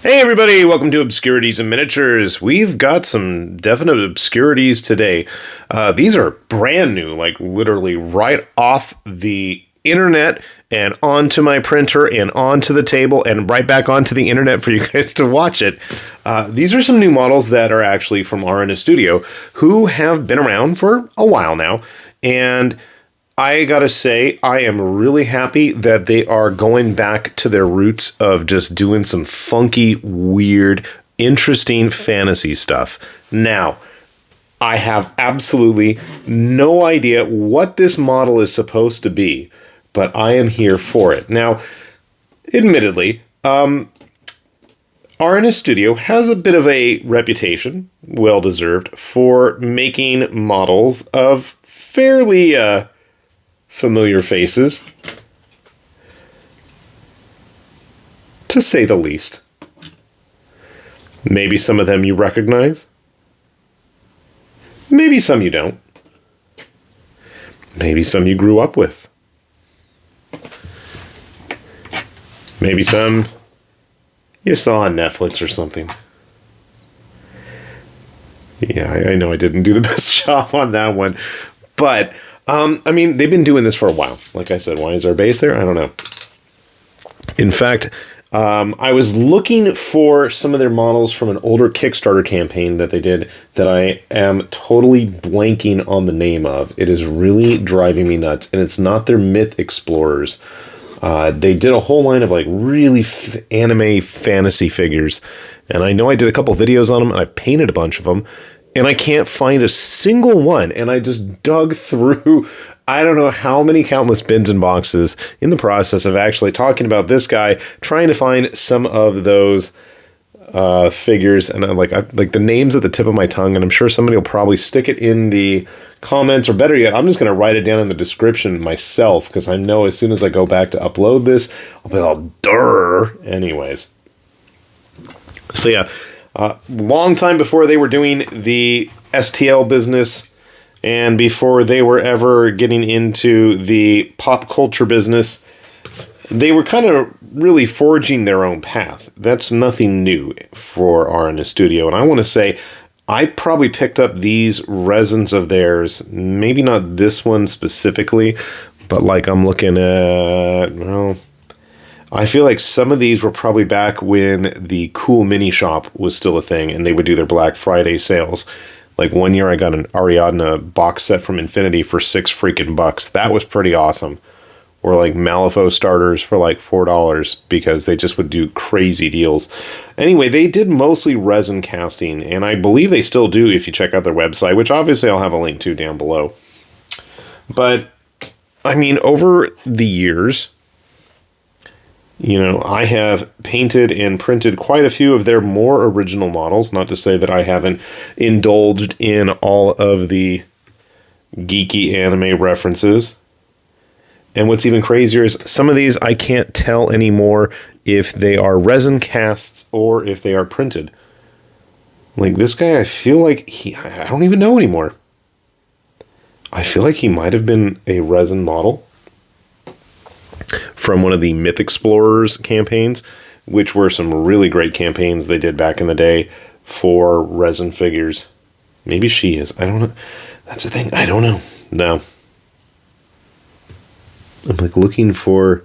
Hey everybody, welcome to Obscurities and Miniatures. We've got some definite obscurities today. These are brand new, like literally right off the internet and onto my printer and onto the table and right back onto the internet for you guys to watch it. These are some new models that are actually from RN Estudio, who have been around for a while now, and I gotta say, I am really happy that they are going back to their roots of just doing some funky, weird, interesting fantasy stuff. Now, I have absolutely no idea what this model is supposed to be, but I am here for it. Now, admittedly, RN Studio has a bit of a reputation, well-deserved, for making models of fairly, familiar faces, to say the least. Maybe some of them you recognize. Maybe some you don't. Maybe some you grew up with. Maybe some you saw on Netflix or something. Yeah, I know I didn't do the best job on that one. But I mean, they've been doing this for a while. Like I said, why is our base there? I don't know. In fact, I was looking for some of their models from an older Kickstarter campaign that they did that I am totally blanking on the name of. It is really driving me nuts, and it's not their Myth Explorers. They did a whole line of like really anime fantasy figures, and I know I did a couple videos on them, and I've painted a bunch of them. And I can't find a single one. And I just dug through, I don't know how many countless bins and boxes in the process of actually talking about this guy, trying to find some of those figures. And I'm like the names at the tip of my tongue. And I'm sure somebody will probably stick it in the comments, or better yet, I'm just going to write it down in the description myself, because I know as soon as I go back to upload this, I'll be all durr. Anyways. So yeah. Long time before they were doing the STL business, and before they were ever getting into the pop culture business, they were kind of really forging their own path. That's nothing new for RN Studio, and I want to say I probably picked up these resins of theirs, maybe not this one specifically, but like I'm looking at, well, I feel like some of these were probably back when the Cool Mini Shop was still a thing, and they would do their Black Friday sales. Like one year I got an Ariadne box set from Infinity for $6 freaking bucks. That was pretty awesome. Or like Malifaux starters for like $4, because they just would do crazy deals. Anyway, they did mostly resin casting, and I believe they still do if you check out their website, which obviously I'll have a link to down below. But, I mean, over the years, you know, I have painted and printed quite a few of their more original models. Not to say that I haven't indulged in all of the geeky anime references. And what's even crazier is some of these I can't tell anymore if they are resin casts or if they are printed. Like this guy, I feel like I don't even know anymore. I feel like he might have been a resin model from one of the Myth Explorers campaigns, which were some really great campaigns they did back in the day for resin figures. Maybe she is. I don't know. That's the thing. I don't know. No. I'm like looking for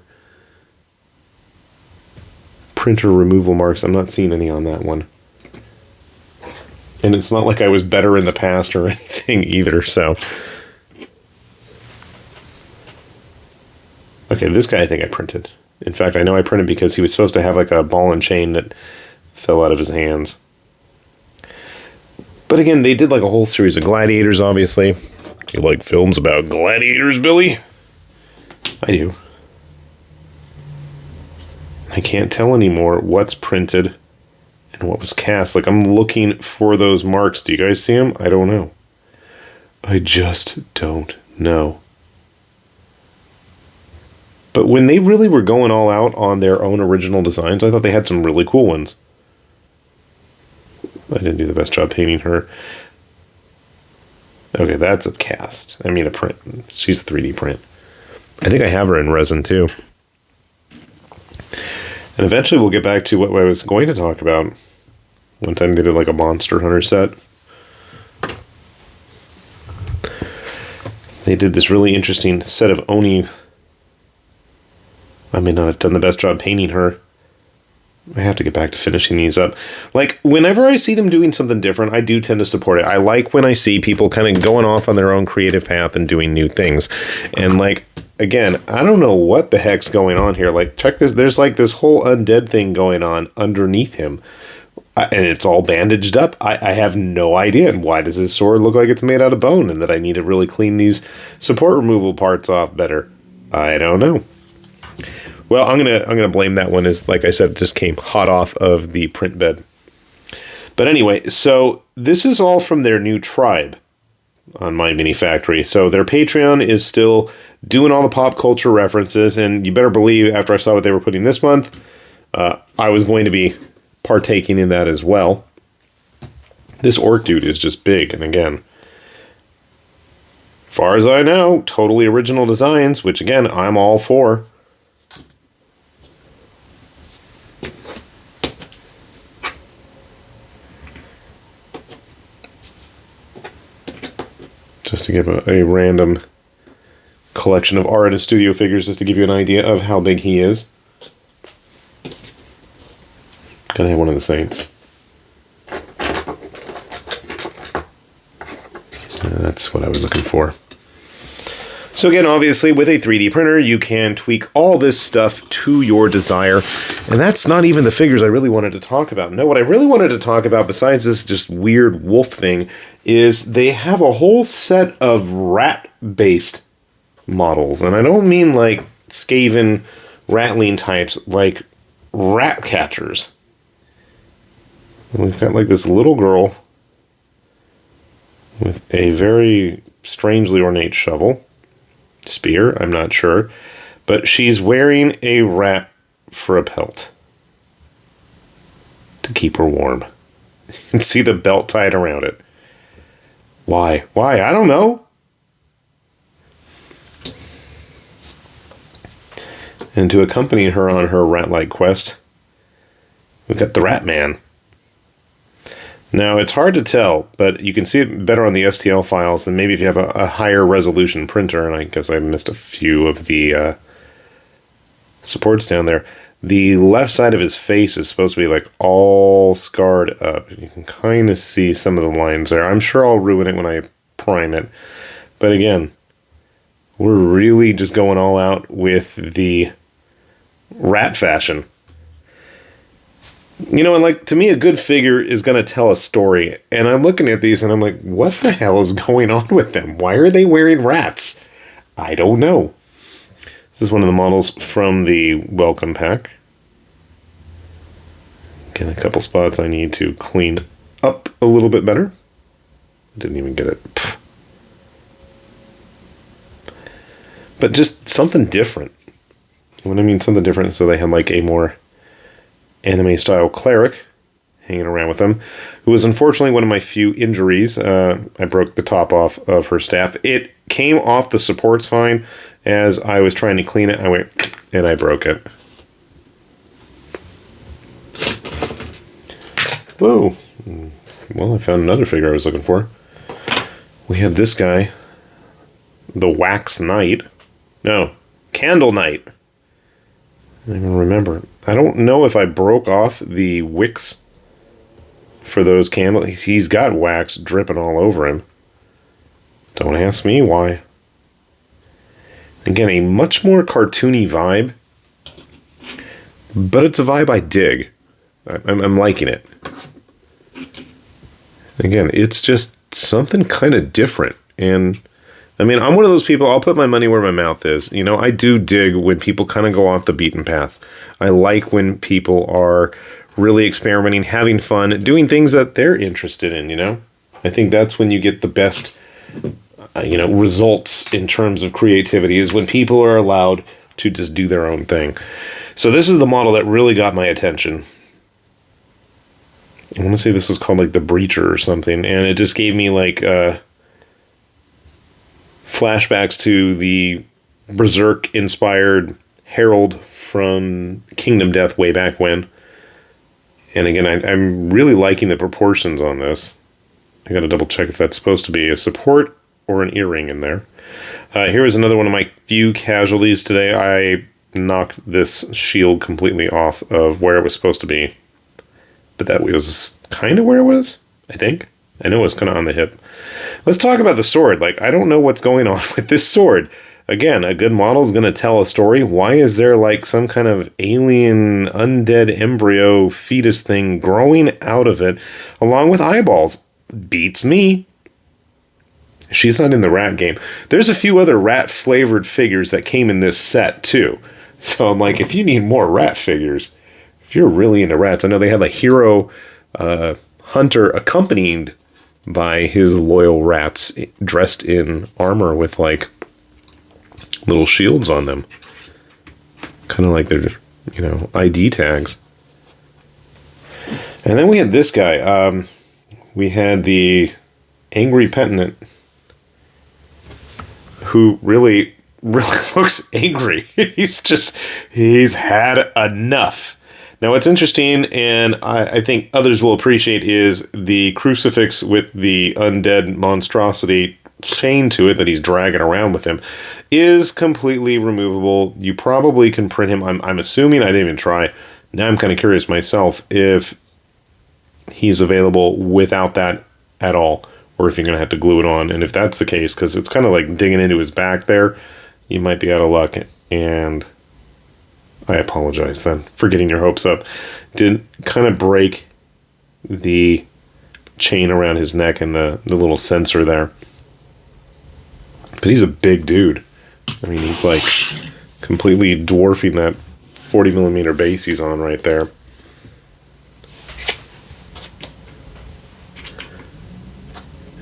printer removal marks. I'm not seeing any on that one. And it's not like I was better in the past or anything either, so. Okay, this guy I think I printed. In fact, I know I printed because he was supposed to have like a ball and chain that fell out of his hands. But again, they did like a whole series of gladiators, obviously. You like films about gladiators, Billy? I do. I can't tell anymore what's printed and what was cast. Like, I'm looking for those marks. Do you guys see them? I don't know. I just don't know. But when they really were going all out on their own original designs, I thought they had some really cool ones. I didn't do the best job painting her. Okay, that's a cast. I mean a print. She's a 3D print. I think I have her in resin too. And eventually we'll get back to what I was going to talk about. One time they did like a Monster Hunter set. They did this really interesting set of Oni. I may not have done the best job painting her. I have to get back to finishing these up. Like, whenever I see them doing something different, I do tend to support it. I like when I see people kind of going off on their own creative path and doing new things. And, like, again, I don't know what the heck's going on here. Like, check this. There's, like, this whole undead thing going on underneath him. And it's all bandaged up. I have no idea. And why does his sword look like it's made out of bone? And that I need to really clean these support removal parts off better. I don't know. Well, I'm gonna blame that one, as like I said, it just came hot off of the print bed. But anyway, so this is all from their new tribe on My Mini Factory. So their Patreon is still doing all the pop culture references, and you better believe after I saw what they were putting this month, I was going to be partaking in that as well. This orc dude is just big, and again, far as I know, totally original designs, which again, I'm all for. Just to give a random collection of RN Estudio figures, just to give you an idea of how big he is. Gotta have one of the Saints. That's what I was looking for. So again, obviously, with a 3D printer, you can tweak all this stuff to your desire. And that's not even the figures I really wanted to talk about. No, what I really wanted to talk about, besides this just weird wolf thing, is they have a whole set of rat-based models. And I don't mean like Skaven Ratling types, like rat catchers. And we've got like this little girl with a very strangely ornate shovel. Spear, I'm not sure. But she's wearing a rat for a pelt to keep her warm. You can see the belt tied around it. Why? Why? I don't know. And to accompany her on her rat-like quest, we've got the Rat Man. Now, it's hard to tell, but you can see it better on the STL files, and maybe if you have a higher resolution printer, and I guess I missed a few of the supports down there. The left side of his face is supposed to be like all scarred up. You can kind of see some of the lines there. I'm sure I'll ruin it when I prime it. But again, we're really just going all out with the rat fashion. You know, and like, to me, a good figure is going to tell a story. And I'm looking at these and I'm like, what the hell is going on with them? Why are they wearing rats? I don't know. This is one of the models from the welcome pack. Again, a couple spots I need to clean up a little bit better. Didn't even get it. Pfft. But just something different. When I mean something different, so they had like a more anime-style cleric hanging around with them, who was unfortunately one of my few injuries. I broke the top off of her staff. It came off the supports fine. As I was trying to clean it, I went, and I broke it. Whoa. Well, I found another figure I was looking for. We had this guy, the Wax Knight. No, Candle Knight. I don't even remember. I don't know if I broke off the wicks for those candles. He's got wax dripping all over him. Don't ask me why. Again, a much more cartoony vibe, but it's a vibe I dig. I'm liking it. Again, it's just something kind of different. And I mean, I'm one of those people, I'll put my money where my mouth is. You know, I do dig when people kind of go off the beaten path. I like when people are really experimenting, having fun, doing things that they're interested in, you know? I think that's when you get the best, results in terms of creativity, is when people are allowed to just do their own thing. So this is the model that really got my attention. I want to say this was called like the Breacher or something, and it just gave me like flashbacks to the Berserk-inspired Herald from Kingdom Death way back when. And again, I'm really liking the proportions on this. I got to double check if that's supposed to be a support or an earring in there. Here is another one of my few casualties today. I knocked this shield completely off of where it was supposed to be. But that was kind of where it was, I think. I know it was kind of on the hip. Let's talk about the sword. Like, I don't know what's going on with this sword. Again, a good model is going to tell a story. Why is there like some kind of alien undead embryo fetus thing growing out of it along with eyeballs? Beats me. She's not in the rat game. There's a few other rat flavored figures that came in this set too. So I'm like, if you need more rat figures, if you're really into rats, I know they have a hero hunter accompanied by his loyal rats dressed in armor with like little shields on them. Kind of like their, ID tags. And then we had this guy. We had the Angry Penitent, who really looks angry. He's had enough. Now, what's interesting, and I think others will appreciate, is the crucifix with the undead monstrosity chain to it that he's dragging around with him is completely removable. You probably can print him. I'm assuming, I didn't even try. Now I'm kind of curious myself if he's available without that at all, or if you're going to have to glue it on. And if that's the case, because it's kind of like digging into his back there, you might be out of luck. And I apologize then for getting your hopes up. Did kind of break the chain around his neck and the little sensor there. But he's a big dude. I mean, he's like completely dwarfing that 40mm base he's on right there.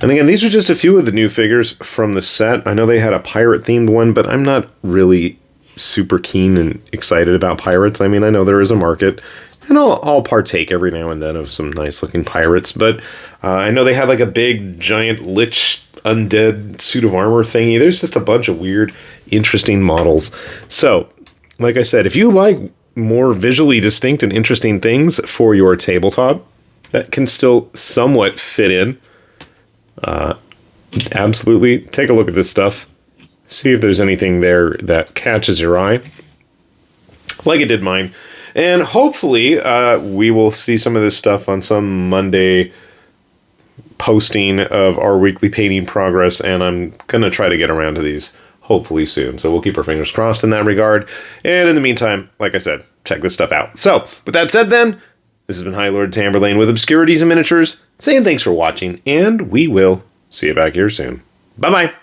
And again, these are just a few of the new figures from the set. I know they had a pirate-themed one, but I'm not really super keen and excited about pirates. I mean, I know there is a market, and I'll partake every now and then of some nice-looking pirates, but I know they had like a big, giant, lich, undead suit of armor thingy. There's just a bunch of weird, interesting models. So, like I said, if you like more visually distinct and interesting things for your tabletop that can still somewhat fit in, absolutely take a look at this stuff. See if there's anything there that catches your eye, like it did mine. And hopefully we will see some of this stuff on some Monday posting of our weekly painting progress, and I'm going to try to get around to these hopefully soon. So we'll keep our fingers crossed in that regard. And in the meantime, like I said, check this stuff out. So with that said then, this has been High Lord Tamberlane with Obscurities and Miniatures, saying thanks for watching, and we will see you back here soon. Bye-bye.